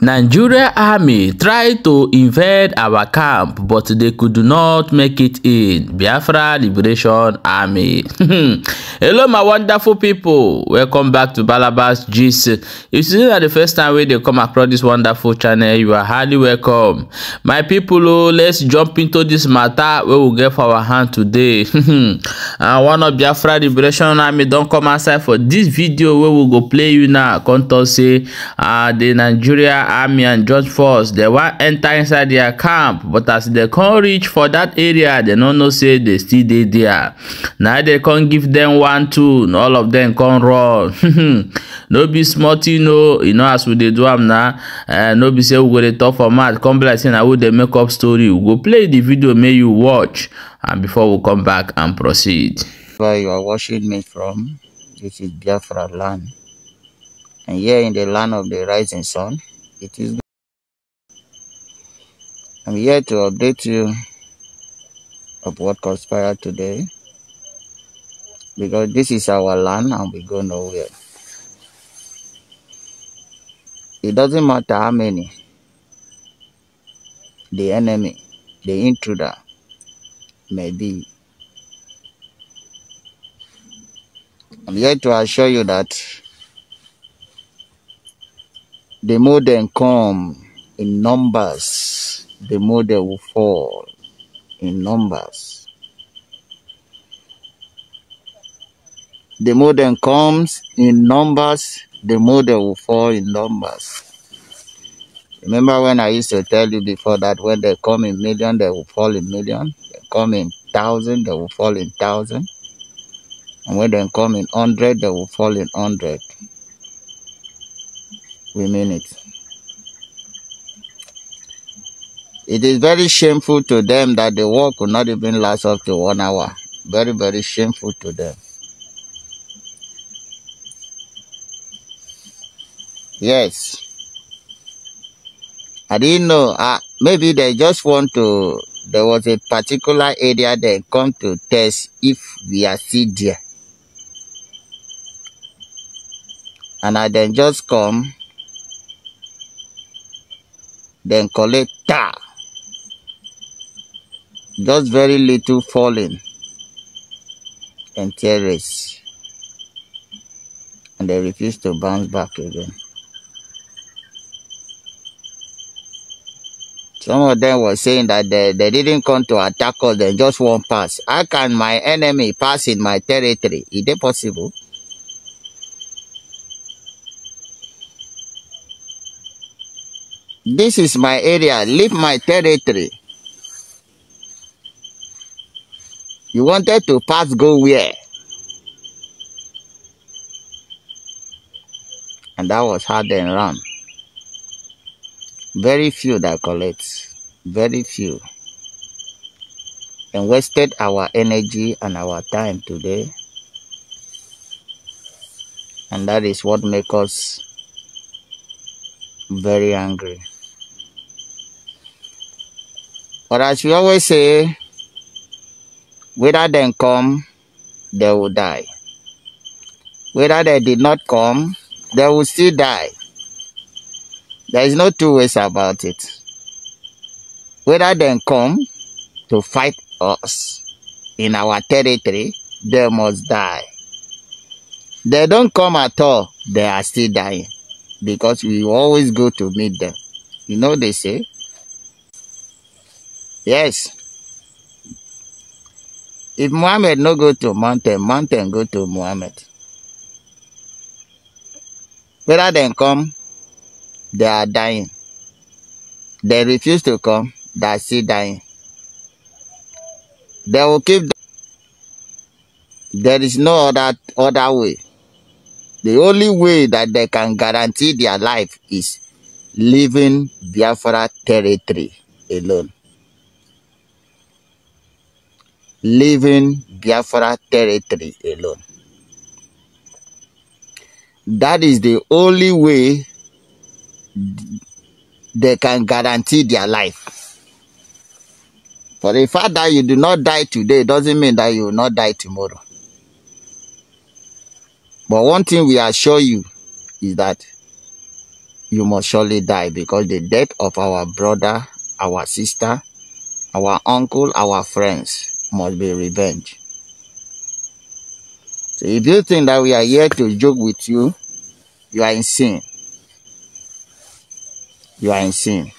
Nigeria Army tried to invade our camp, but they could not make it in. Biafra Liberation Army. Hello, my wonderful people. Welcome back to Balabas Gist. If this is the first time they come across this wonderful channel, you are highly welcome. My people, let's jump into this matter where we get for our hand today. One of Biafra Liberation Army don't come outside for this video where we go play you now. Contour say the Nigeria Army and George Force, they want enter inside their camp, but as they can't reach for that area, they don't know say they still there. Now they can't give them 1, 2, all of them can't run. No be smart, you know as we do them now. No be say we go to talk format. Come be like saying I would they make up story. We go play the video, may you watch, and before we come back and proceed. Where you are watching me from, this is Biafra land, and here in the land of the rising sun. I'm here to update you of what conspired today, because this is our land and we go nowhere. It doesn't matter how many the enemy, the intruder may be. I'm here to assure you that the more they come in numbers, the more they will fall in numbers. The more they comes in numbers, the more they will fall in numbers. Remember when I used to tell you before that when they come in million, they will fall in million. They come in 1,000, they will fall in 1,000. And when they come in 100, they will fall in 100. We mean it. It is very shameful to them that the war could not even last up to 1 hour. Very, very shameful to them. Yes. I didn't know. Maybe they just want to, there was a particular area they come to test if we are still there. And I then just come, then collect tar. Just very little falling and terrace. And they refuse to bounce back again. Some of them were saying that they didn't come to attack us, they just won't pass. How can my enemy pass in my territory? Is it possible? This is my area. Leave my territory. You wanted to pass, go where? And that was how they ran. Very few that collect. Very few. And wasted our energy and our time today. And that is what makes us very angry. But as we always say, whether they come, they will die. Whether they did not come, they will still die. There is no two ways about it. Whether they come to fight us in our territory, they must die. They don't come at all, they are still dying. Because we always go to meet them. You know they say? Yes. If Muhammad no go to mountain, mountain go to Muhammad. Whether they come, they are dying. They refuse to come, they are still dying. They will keep. There is no other way. The only way that they can guarantee their life is leaving Biafra territory alone. Leaving Biafra territory alone. That is the only way they can guarantee their life. For the fact that you do not die today doesn't mean that you will not die tomorrow. But one thing we assure you is that you must surely die, because the death of our brother, our sister, our uncle, our friends must be revenged. So if you think that we are here to joke with you, you are insane. You are insane.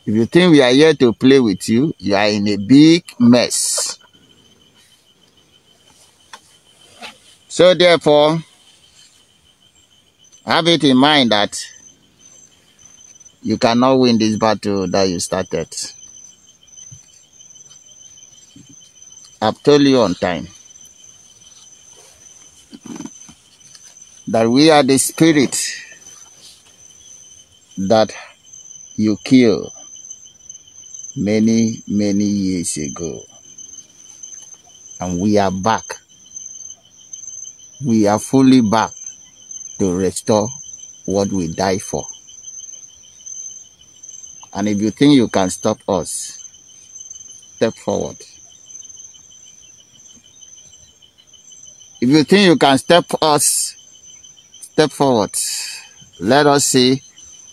If you think we are here to play with you, you are in a big mess. So therefore, have it in mind that you cannot win this battle that you started. I've told you on time that we are the spirit that you killed many, many years ago. And we are back. We are fully back to restore what we died for. And if you think you can stop us, step forward. If you think you can stop us, step forward. Let us see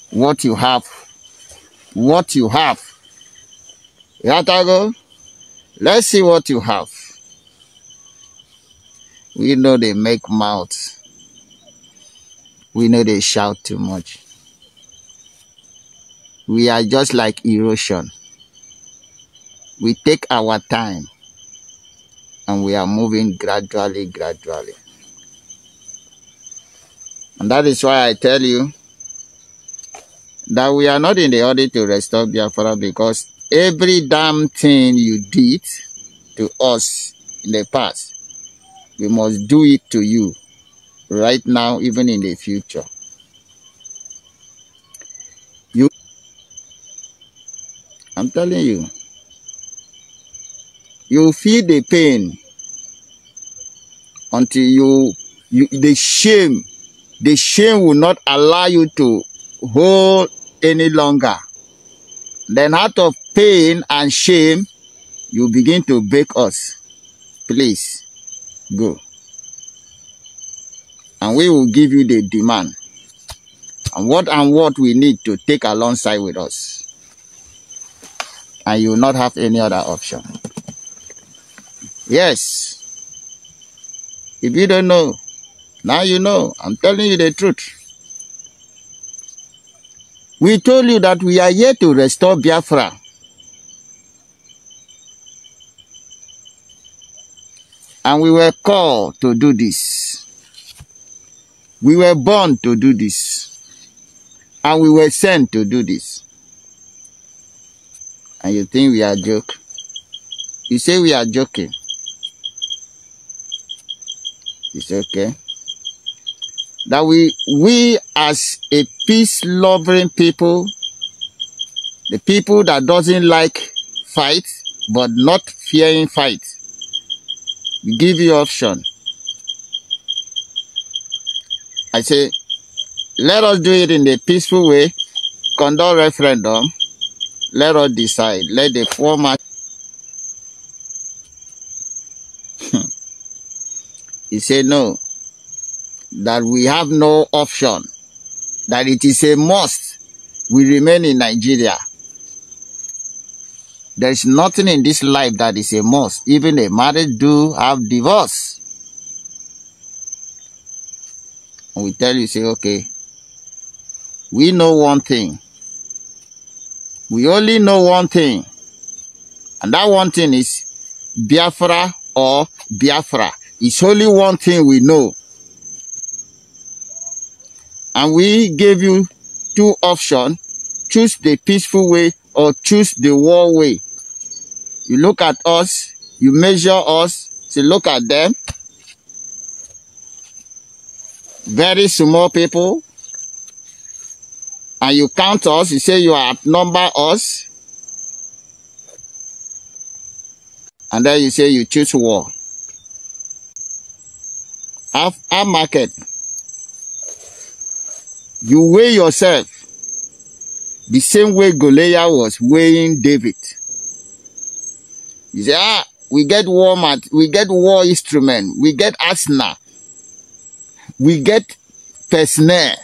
what you have. What you have. Yatago, let's see what you have. We know they make mouth. We know they shout too much. We are just like erosion. We take our time and we are moving gradually, gradually. And that is why I tell you that we are not in the order to restore Biafra, because every damn thing you did to us in the past, we must do it to you right now, even in the future. I'm telling you, you feel the pain until the shame will not allow you to hold any longer. Then out of pain and shame, you begin to beg us, please go. And we will give you the demand and what we need to take alongside with us. And you will not have any other option. Yes. If you don't know, now you know. I'm telling you the truth. We told you that we are here to restore Biafra. And we were called to do this. We were born to do this. And we were sent to do this. And you think we are joking? You say we are joking. It's okay. That we as a peace-loving people, the people that doesn't like fight, but not fearing fight, we give you option. I say, let us do it in the peaceful way, conduct referendum, let us decide, let the format. He said no, that we have no option, that it is a must we remain in Nigeria. There is nothing in this life that is a must. Even a marriage do have divorce. And we tell you, say, okay, we know one thing. We only know one thing. And that one thing is Biafra or Biafra. It's only one thing we know. And we gave you two options. Choose the peaceful way or choose the war way. You look at us, you measure us, say look at them. Very small people. And you count us, you say you outnumber us. And then you say you choose war. Our market. You weigh yourself the same way Goliath was weighing David. You say, we get war instrument, we get arsenal, we get personnel.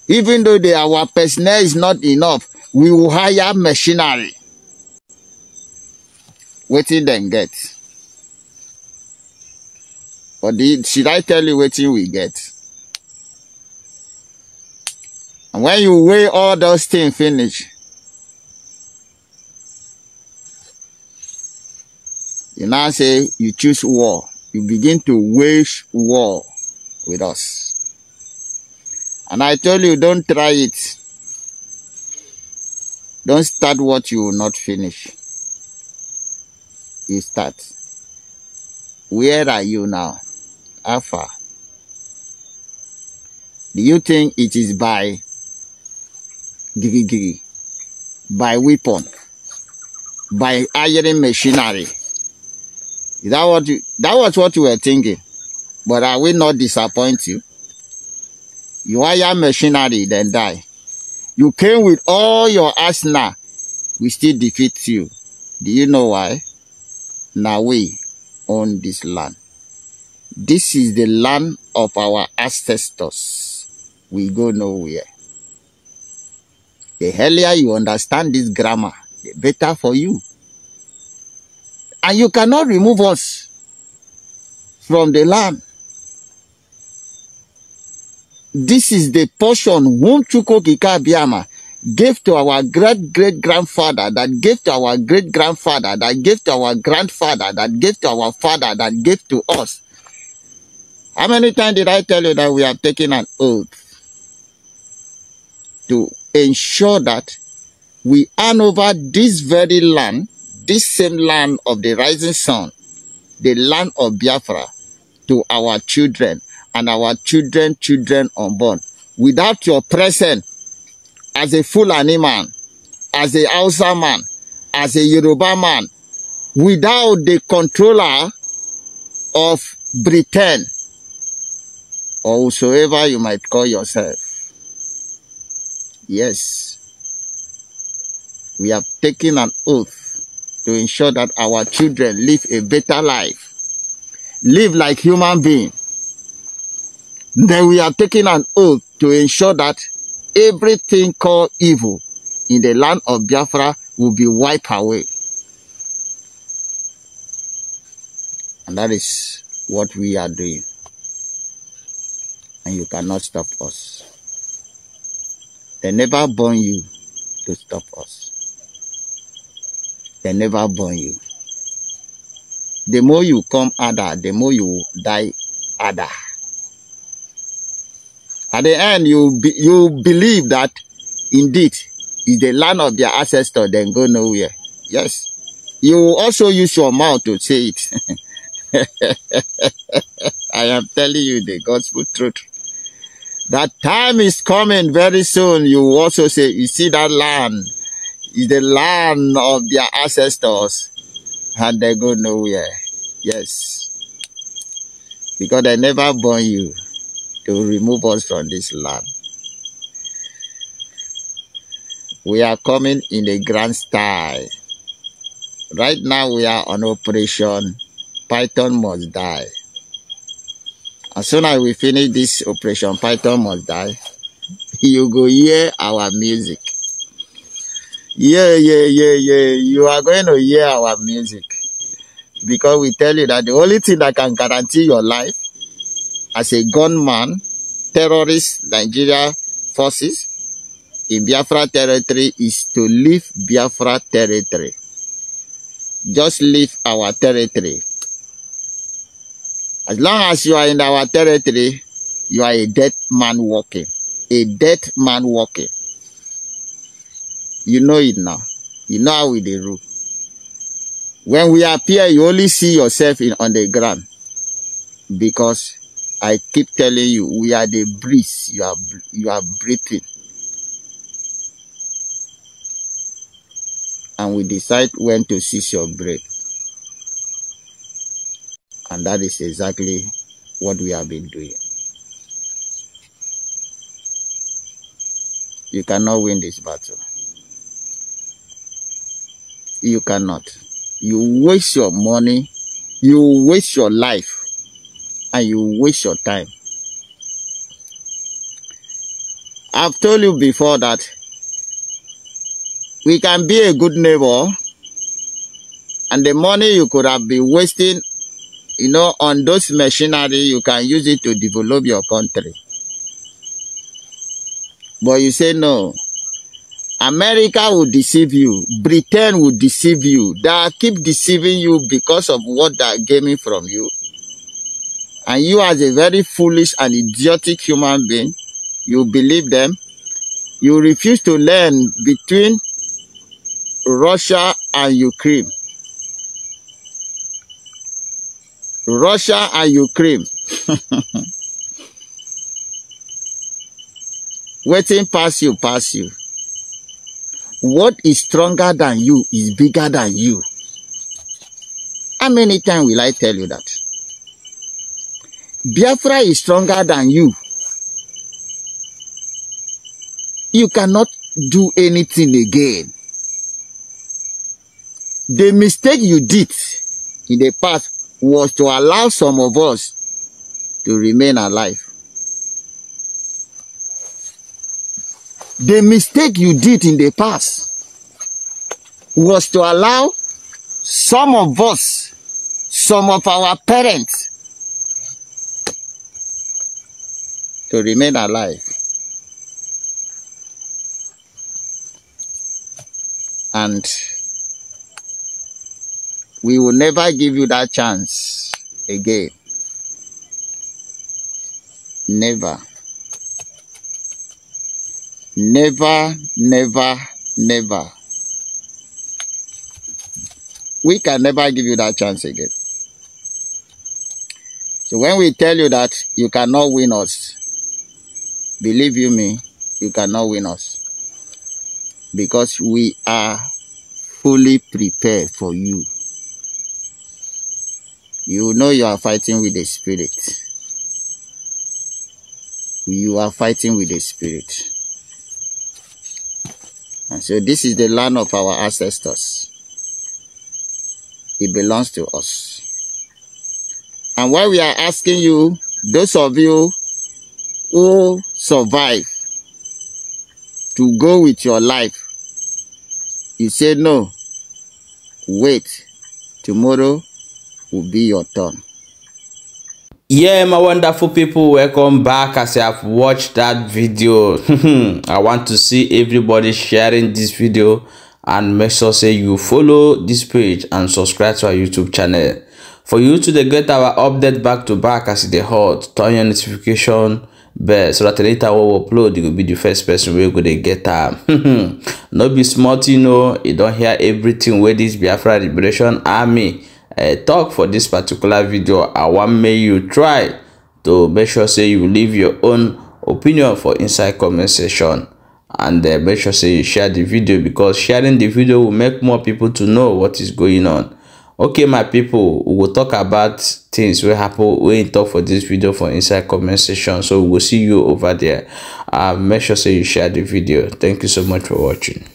Even though our personnel is not enough, we will hire machinery. Wetin dem get? Or should I tell you wetin we get? And when you weigh all those things finish, you now say you choose war. You begin to wage war with us. And I told you, don't try it. Don't start what you will not finish. You start. Where are you now? Afra. Do you think it is by gigi, by weapon, by iron machinery? Is that what that was what you were thinking? But I will not disappoint you. You hire machinery, then die. You came with all your arsenal, we still defeat you. Do you know why? Now we own this land. This is the land of our ancestors. We go nowhere. The earlier you understand this grammar, the better for you. And you cannot remove us from the land. This is the portion whom Chukwukika Abiyama gave to our great-great-grandfather, that gave to our great-grandfather, that gave to our grandfather, that gave to our father, that gave to us. How many times did I tell you that we have taken an oath to ensure that we hand over this very land, this same land of the rising sun, the land of Biafra, to our children and our children unborn. Without your presence, as a Fulani man, as a Hausa man, as a Yoruba man, without the controller of Britain, or whosoever you might call yourself. Yes, we have taken an oath to ensure that our children live a better life, live like human beings. Then we are taking an oath to ensure that everything called evil in the land of Biafra will be wiped away. And that is what we are doing. And you cannot stop us. They never born you to stop us. They never born you. The more you come harder, the more you die harder. At the end, you believe that indeed is the land of their ancestors, then go nowhere. Yes. You will also use your mouth to say it. I am telling you the gospel truth. That time is coming very soon. You will also say, you see that land is the land of their ancestors, and they go nowhere. Yes. Because they never born you to remove us from this land. We are coming in a grand style. Right now we are on Operation Python Must Die. As soon as we finish this Operation Python Must Die, you go hear our music. Yeah. You are going to hear our music. Because we tell you that the only thing that can guarantee your life as a gunman, terrorist Nigeria forces in Biafra territory is to leave Biafra territory. Just leave our territory. As long as you are in our territory, you are a dead man walking. A dead man walking. You know it now. You know how we dey rule. When we appear, you only see yourself on the ground. Because I keep telling you, we are the breeze you are breathing. And we decide when to cease your breath. And that is exactly what we have been doing. You cannot win this battle. You cannot. You waste your money, you waste your life, and you waste your time. I've told you before that we can be a good neighbor, and the money you could have been wasting, on those machinery, you can use it to develop your country. But you say no. America will deceive you. Britain will deceive you. They keep deceiving you because of what they are gaining from you. And you, as a very foolish and idiotic human being, you believe them. You refuse to learn between Russia and Ukraine. Russia and Ukraine. Waiting pass you. What is stronger than you is bigger than you. How many times will I tell you that? Biafra is stronger than you. You cannot do anything again. The mistake you did in the past was to allow some of us to remain alive. The mistake you did in the past was to allow some of us, some of our parents, to remain alive. And we will never give you that chance again. Never. Never, never, never. We can never give you that chance again. So when we tell you that you cannot win us, believe you me, you cannot win us. Because we are fully prepared for you. You know you are fighting with the spirit. You are fighting with the spirit. And so this is the land of our ancestors. It belongs to us. And why we are asking you, those of you who survive, to go with your life, you say no, wait, tomorrow will be your turn. Yeah, my wonderful people, welcome back. As you have watched that video, I want to see everybody sharing this video, and make sure say you follow this page and subscribe to our YouTube channel for you to get our update back to back as they hot. Turn your notification bell so that later we will upload, you will be the first person we go to get them. No be smart, you don't hear everything where this Biafra Liberation Army talk for this particular video. I want make you try to make sure say you leave your own opinion for inside comment section, and make sure say you share the video, because sharing the video will make more people to know what is going on. Okay, my people, we will talk about things will happen when you talk for this video for inside comment section, so we will see you over there. Make sure say you share the video. Thank you so much for watching.